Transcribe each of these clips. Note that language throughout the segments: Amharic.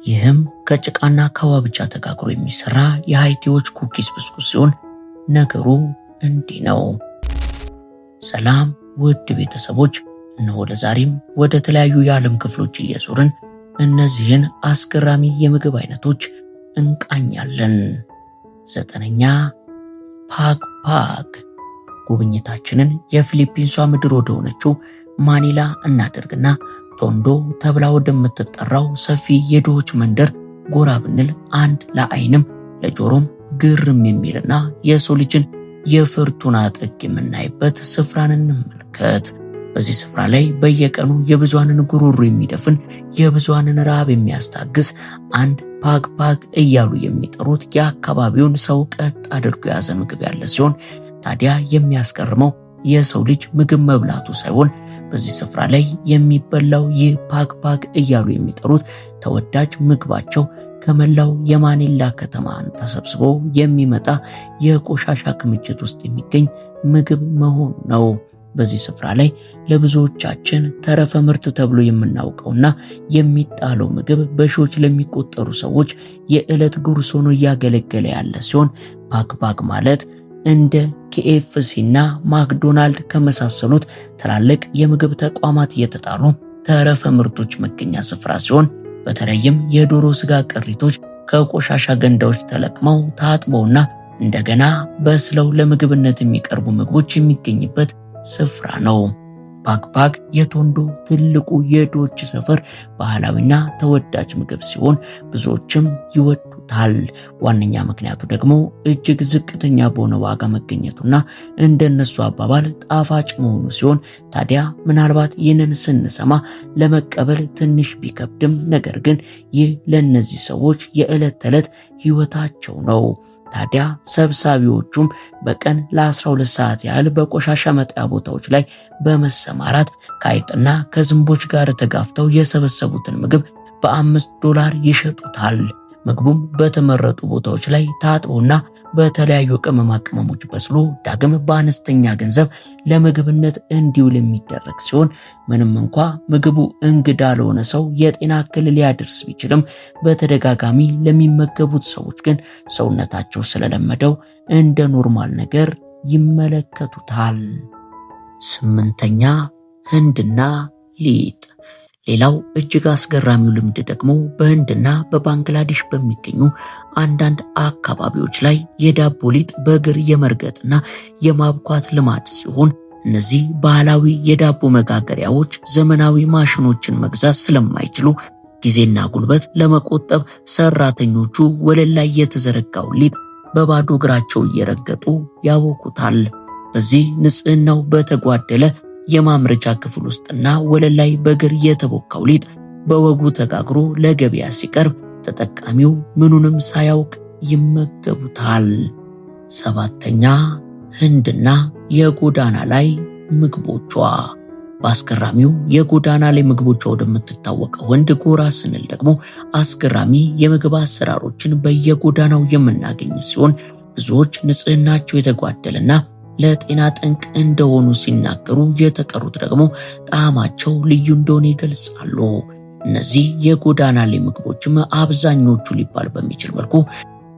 ይህም ከጭቃና ከውሃ ብቻ ተጋግሮ የሚሰራ የሃይቲዎች ኩኪስ ብስኩት ሲሆን ነገሩ እንዲህ ነው። ሰላም ውድ ቤተሰቦች፣ እነሆ ለዛሬም ወደ ተለያዩ የዓለም ክፍሎች እየዞርን እነዚህን አስገራሚ የምግብ አይነቶች እንቃኛለን። 9ኛ ፓግ። ጉብኝታችንን የፊሊፒንሷ ምድር ወደ ሆነችው ማኒላ እናደርግና ቶንዶ ተብላ ወደምትጠራው ሰፊ የድሆች መንደር ጎራ ብንል አንድ ለዓይንም ለጆሮም ግርም የሚልና የሰው ልጅን የፍርቱና ጥግ የምናይበት ስፍራን እንመልከት። በዚህ ስፍራ ላይ በየቀኑ የብዙሃንን ጉሮሮ የሚደፍን የብዙሃንን ረሃብ የሚያስታግስ አንድ ፓግ እያሉ የሚጠሩት የአካባቢውን ሰው ቀጥ አድርጎ የያዘ ምግብ ያለ ሲሆን ታዲያ የሚያስገርመው የሰው ልጅ ምግብ መብላቱ ሳይሆን በዚህ ስፍራ ላይ የሚበላው ይህ ፓግ እያሉ የሚጠሩት ተወዳጅ ምግባቸው ከመላው የማኒላ ከተማን ተሰብስቦ የሚመጣ የቆሻሻ ክምችት ውስጥ የሚገኝ ምግብ መሆኑ ነው። በዚህ ስፍራ ላይ ለብዙዎቻችን ተረፈ ምርት ተብሎ የምናውቀውና የሚጣለው ምግብ በሺዎች ለሚቆጠሩ ሰዎች የዕለት ጉርስ ሆኖ እያገለገለ ያለ ሲሆን ፓግ ማለት እንደ KFC እና ማክዶናልድ ከመሳሰሉት ትላልቅ የምግብ ተቋማት የተጣሉ ተረፈ ምርቶች መገኛ ስፍራ ሲሆን በተለይም የዶሮ ስጋ ቅሪቶች ከቆሻሻ ገንዳዎች ተለቅመው ታጥበውና እንደገና በስለው ለምግብነት የሚቀርቡ ምግቦች የሚገኝበት ስፍራ ነው። ፓግ የቶንዶ ትልቁ የድሆች ሰፈር ባህላዊና ተወዳጅ ምግብ ሲሆን ብዙዎችም ይወዱታል። ዋነኛ ምክንያቱ ደግሞ እጅግ ዝቅተኛ በሆነ ዋጋ መገኘቱና እንደነሱ አባባል ጣፋጭ መሆኑ ሲሆን ታዲያ ምናልባት ይህንን ስንሰማ ለመቀበል ትንሽ ቢከብድም ነገር ግን ይህ ለእነዚህ ሰዎች የዕለት ተዕለት ሕይወታቸው ነው። ታዲያ ሰብሳቢዎቹም በቀን ለ12 ሰዓት ያህል በቆሻሻ መጣያ ቦታዎች ላይ በመሰማራት ከአይጥና ከዝንቦች ጋር ተጋፍተው የሰበሰቡትን ምግብ $5 ይሸጡታል። ምግቡም በተመረጡ ቦታዎች ላይ ታጥቦና በተለያዩ ቅመማ ቅመሞች በስሎ ዳግም በአነስተኛ ገንዘብ ለምግብነት እንዲውል የሚደረግ ሲሆን ምንም እንኳ ምግቡ እንግዳ ለሆነ ሰው የጤና እክል ሊያደርስ ቢችልም በተደጋጋሚ ለሚመገቡት ሰዎች ግን ሰውነታቸው ስለለመደው እንደ ኖርማል ነገር ይመለከቱታል። 8ኛ ህንድና ሊጥ። ሌላው እጅግ አስገራሚው ልምድ ደግሞ በህንድና በባንግላዴሽ በሚገኙ አንዳንድ አካባቢዎች ላይ የዳቦ ሊጥ በእግር የመርገጥና የማብኳት ልማድ ሲሆን እነዚህ ባህላዊ የዳቦ መጋገሪያዎች ዘመናዊ ማሽኖችን መግዛት ስለማይችሉ ጊዜና ጉልበት ለመቆጠብ ሰራተኞቹ ወለል ላይ የተዘረጋው ሊጥ በባዶ እግራቸው እየረገጡ ያቦኩታል። በዚህ ንጽህናው በተጓደለ የማምረቻ ክፍል ውስጥና ወለል ላይ በእግር የተቦካው ሊጥ በወጉ ተጋግሮ ለገበያ ሲቀርብ ተጠቃሚው ምኑንም ሳያውቅ ይመገቡታል። 7ኛ ህንድና የጎዳና ላይ ምግቦቿ። በአስገራሚው የጎዳና ላይ ምግቦቿ ወደምትታወቀው ህንድ ጎራ ስንል ደግሞ አስገራሚ የምግብ አሰራሮችን በየጎዳናው የምናገኝ ሲሆን ብዙዎች ንጽህናቸው የተጓደለና ለጤና ጠንቅ እንደሆኑ ሲናገሩ የተቀሩት ደግሞ ጣዕማቸው ልዩ እንደሆነ ይገልጻሉ። እነዚህ የጎዳና ላይ ምግቦችም አብዛኞቹ ሊባል በሚችል መልኩ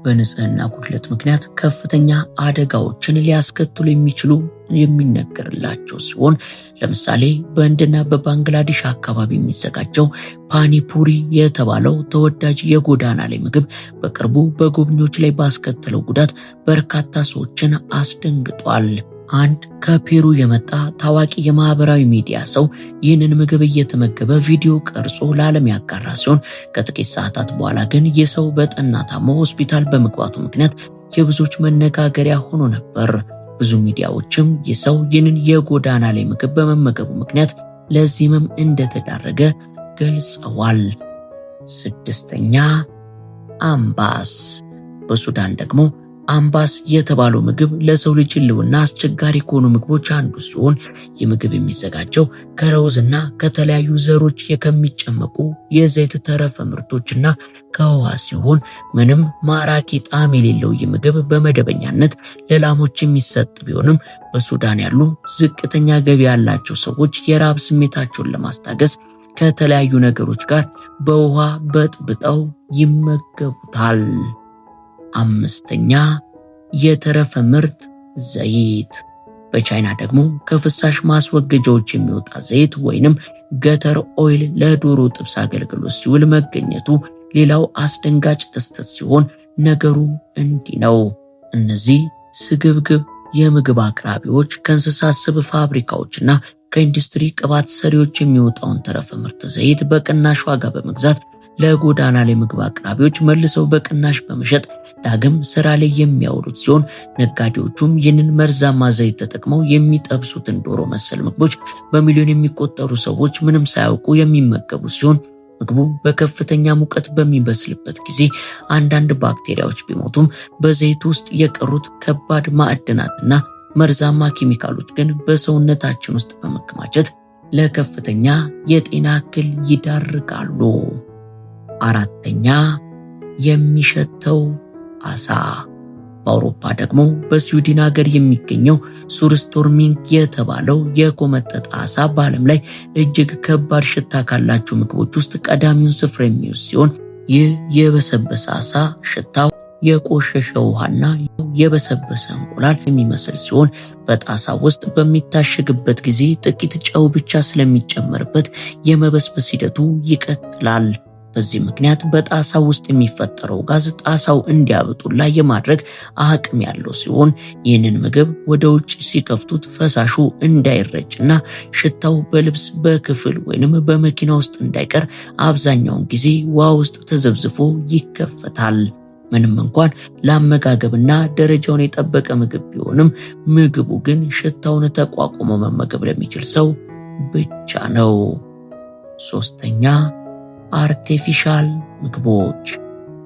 በንጽህና ጉድለት ምክንያት ከፍተኛ አደጋዎችን ሊያስከትሉ የሚችሉ የሚነገርላቸው ሲሆን ለምሳሌ በህንድና በባንግላዴሽ አካባቢ የሚዘጋጀው ፓኒፑሪ የተባለው ተወዳጅ የጎዳና ላይ ምግብ በቅርቡ በጎብኚዎች ላይ ባስከተለው ጉዳት በርካታ ሰዎችን አስደንግጧል። አንድ ከፔሩ የመጣ ታዋቂ የማህበራዊ ሚዲያ ሰው ይህንን ምግብ እየተመገበ ቪዲዮ ቀርጾ ለዓለም ያጋራ ሲሆን ከጥቂት ሰዓታት በኋላ ግን ይህ ሰው በጠና ታሞ ሆስፒታል በመግባቱ ምክንያት የብዙዎች መነጋገሪያ ሆኖ ነበር። ብዙ ሚዲያዎችም ይህ ሰው ይህንን የጎዳና ላይ ምግብ በመመገቡ ምክንያት ለዚህ ህመም እንደተዳረገ ገልጸዋል። 6ኛ አምባስ። በሱዳን ደግሞ አምባስ የተባለው ምግብ ለሰው ልጅ ህልውና አስቸጋሪ ከሆኑ ምግቦች አንዱ ሲሆን ይህ ምግብ የሚዘጋጀው ከለውዝና ከተለያዩ ዘሮች ከሚጨመቁ የዘይት ተረፈ ምርቶችና ከውሃ ሲሆን ምንም ማራኪ ጣዕም የሌለው ይህ ምግብ በመደበኛነት ለላሞች የሚሰጥ ቢሆንም በሱዳን ያሉ ዝቅተኛ ገቢ ያላቸው ሰዎች የራብ ስሜታቸውን ለማስታገስ ከተለያዩ ነገሮች ጋር በውሃ በጥብጠው ይመገቡታል። አምስተኛ የተረፈ ምርት ዘይት። በቻይና ደግሞ ከፍሳሽ ማስወገጃዎች የሚወጣ ዘይት ወይንም ገተር ኦይል ለዶሮ ጥብስ አገልግሎት ሲውል መገኘቱ ሌላው አስደንጋጭ ክስተት ሲሆን ነገሩ እንዲህ ነው። እነዚህ ስግብግብ የምግብ አቅራቢዎች ከእንስሳት ስብ ፋብሪካዎችና ከኢንዱስትሪ ቅባት ሰሪዎች የሚወጣውን ተረፈ ምርት ዘይት በቅናሽ ዋጋ በመግዛት ለጎዳና ላይ ምግብ አቅራቢዎች መልሰው በቅናሽ በመሸጥ ዳግም ስራ ላይ የሚያውሉት ሲሆን ነጋዴዎቹም ይህንን መርዛማ ዘይት ተጠቅመው የሚጠብሱትን ዶሮ መሰል ምግቦች በሚሊዮን የሚቆጠሩ ሰዎች ምንም ሳያውቁ የሚመገቡ ሲሆን ምግቡ በከፍተኛ ሙቀት በሚበስልበት ጊዜ አንዳንድ ባክቴሪያዎች ቢሞቱም በዘይት ውስጥ የቀሩት ከባድ ማዕድናትና መርዛማ ኬሚካሎች ግን በሰውነታችን ውስጥ በመከማቸት ለከፍተኛ የጤና እክል ይዳርጋሉ። አራተኛ የሚሸተው አሳ። በአውሮፓ ደግሞ በስዊድን ሀገር የሚገኘው ሱርስቶርሚንግ የተባለው የኮመጠጠ አሳ በዓለም ላይ እጅግ ከባድ ሽታ ካላቸው ምግቦች ውስጥ ቀዳሚውን ስፍራ የሚይዝ ሲሆን ይህ የበሰበሰ አሳ ሽታው የቆሸሸ ውሃና የበሰበሰ እንቁላል የሚመስል ሲሆን በጣሳ ውስጥ በሚታሸግበት ጊዜ ጥቂት ጨው ብቻ ስለሚጨመርበት የመበስበስ ሂደቱ ይቀጥላል። በዚህ ምክንያት በጣሳው ውስጥ የሚፈጠረው ጋዝ ጣሳው እንዲያብጡላ የማድረግ አቅም ያለው ሲሆን ይህንን ምግብ ወደ ውጭ ሲከፍቱት ፈሳሹ እንዳይረጭና ሽታው በልብስ በክፍል ወይንም በመኪና ውስጥ እንዳይቀር አብዛኛውን ጊዜ ውሃ ውስጥ ተዘብዝፎ ይከፈታል። ምንም እንኳን ለአመጋገብና ደረጃውን የጠበቀ ምግብ ቢሆንም ምግቡ ግን ሽታውን ተቋቁሞ መመገብ ለሚችል ሰው ብቻ ነው። ሶስተኛ አርቲፊሻል ምግቦች።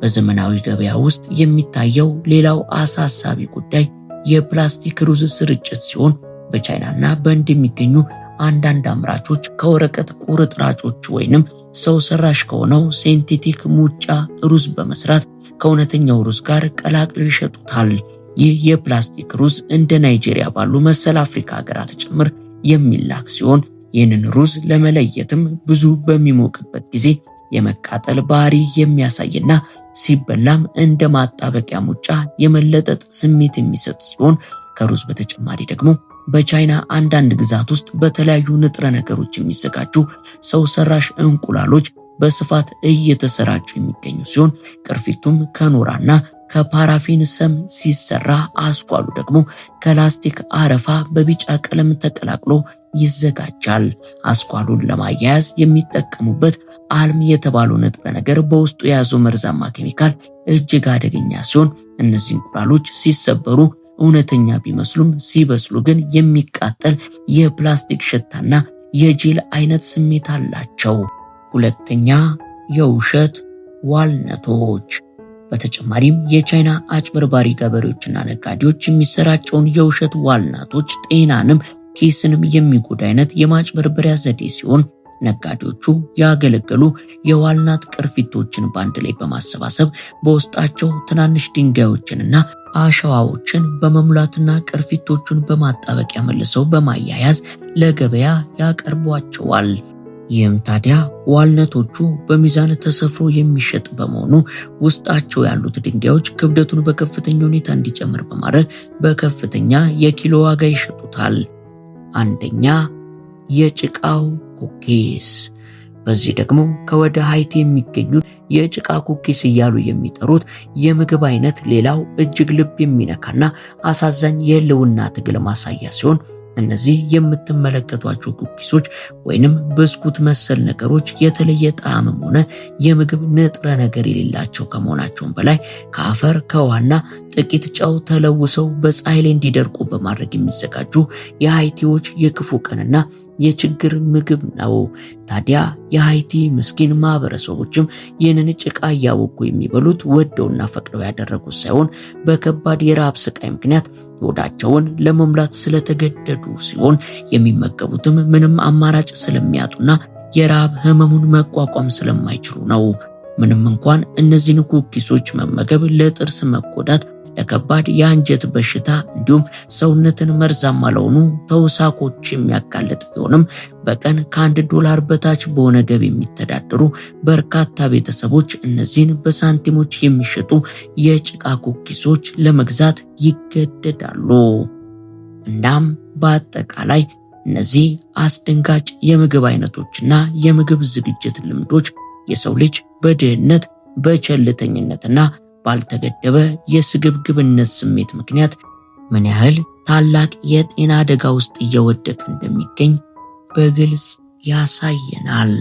በዘመናዊ ገበያ ውስጥ የሚታየው ሌላው አሳሳቢ ጉዳይ የፕላስቲክ ሩዝ ስርጭት ሲሆን በቻይናና በህንድ የሚገኙ አንዳንድ አምራቾች ከወረቀት ቁርጥራጮች ወይንም ሰው ሰራሽ ከሆነው ሴንቴቲክ ሙጫ ሩዝ በመስራት ከእውነተኛው ሩዝ ጋር ቀላቅለው ይሸጡታል። ይህ የፕላስቲክ ሩዝ እንደ ናይጄሪያ ባሉ መሰል አፍሪካ ሀገራት ጭምር የሚላክ ሲሆን ይህንን ሩዝ ለመለየትም ብዙ በሚሞቅበት ጊዜ የመቃጠል ባህሪ የሚያሳይና ሲበላም እንደ ማጣበቂያ ሙጫ የመለጠጥ ስሜት የሚሰጥ ሲሆን ከሩዝ በተጨማሪ ደግሞ በቻይና አንዳንድ ግዛት ውስጥ በተለያዩ ንጥረ ነገሮች የሚዘጋጁ ሰው ሰራሽ እንቁላሎች በስፋት እየተሰራጩ የሚገኙ ሲሆን ቅርፊቱም ከኖራና ከፓራፊን ሰም ሲሰራ አስኳሉ ደግሞ ከላስቲክ አረፋ በቢጫ ቀለም ተቀላቅሎ ይዘጋጃል። አስኳሉን ለማያያዝ የሚጠቀሙበት አልም የተባለው ንጥረ ነገር በውስጡ የያዘው መርዛማ ኬሚካል እጅግ አደገኛ ሲሆን እነዚህ እንቁላሎች ሲሰበሩ እውነተኛ ቢመስሉም ሲበስሉ ግን የሚቃጠል የፕላስቲክ ሽታና የጄል አይነት ስሜት አላቸው። ሁለተኛ የውሸት ዋልነቶች። በተጨማሪም የቻይና አጭበርባሪ ገበሬዎችና ነጋዴዎች የሚሰራጨውን የውሸት ዋልናቶች ጤናንም ኪስንም የሚጎዳ አይነት የማጭበርበሪያ ዘዴ ሲሆን ነጋዴዎቹ ያገለገሉ የዋልናት ቅርፊቶችን ባንድ ላይ በማሰባሰብ በውስጣቸው ትናንሽ ድንጋዮችንና አሸዋዎችን በመሙላትና ቅርፊቶቹን በማጣበቂያ መልሰው በማያያዝ ለገበያ ያቀርቧቸዋል። ይህም ታዲያ ዋልነቶቹ በሚዛን ተሰፍሮ የሚሸጥ በመሆኑ ውስጣቸው ያሉት ድንጋዮች ክብደቱን በከፍተኛ ሁኔታ እንዲጨምር በማድረግ በከፍተኛ የኪሎ ዋጋ ይሸጡታል። አንደኛ የጭቃው ኩኪስ። በዚህ ደግሞ ከወደ ሃይቲ የሚገኙት የጭቃ ኩኪስ እያሉ የሚጠሩት የምግብ አይነት ሌላው እጅግ ልብ የሚነካና አሳዛኝ የህልውና ትግል ማሳያ ሲሆን እነዚህ የምትመለከቷቸው ኩኪሶች ወይንም ብስኩት መሰል ነገሮች የተለየ ጣዕምም ሆነ የምግብ ንጥረ ነገር የሌላቸው ከመሆናቸውም በላይ ከአፈር ከውሃና ጥቂት ጨው ተለውሰው በፀሐይ ላይ እንዲደርቁ በማድረግ የሚዘጋጁ የሃይቲዎች የክፉ ቀንና የችግር ምግብ ነው። ታዲያ የሃይቲ ምስኪን ማህበረሰቦችም ይህንን ጭቃ እያወቁ የሚበሉት ወደውና ፈቅደው ያደረጉት ሳይሆን በከባድ የረሃብ ስቃይ ምክንያት ሆዳቸውን ለመሙላት ስለተገደዱ ሲሆን የሚመገቡትም ምንም አማራጭ ስለሚያጡና የረሃብ ህመሙን መቋቋም ስለማይችሉ ነው። ምንም እንኳን እነዚህን ኩኪሶች መመገብ ለጥርስ መጎዳት ለከባድ የአንጀት በሽታ እንዲሁም ሰውነትን መርዛማ ለሆኑ ተውሳኮች የሚያጋልጥ ቢሆንም በቀን $1 በታች በሆነ ገቢ የሚተዳደሩ በርካታ ቤተሰቦች እነዚህን በሳንቲሞች የሚሸጡ የጭቃ ኩኪሶች ለመግዛት ይገደዳሉ። እናም በአጠቃላይ እነዚህ አስደንጋጭ የምግብ አይነቶችና የምግብ ዝግጅት ልምዶች የሰው ልጅ በድህነት በቸልተኝነትና ባልተገደበ የስግብግብነት ስሜት ምክንያት ምን ያህል ታላቅ የጤና አደጋ ውስጥ እየወደቀ እንደሚገኝ በግልጽ ያሳየናል።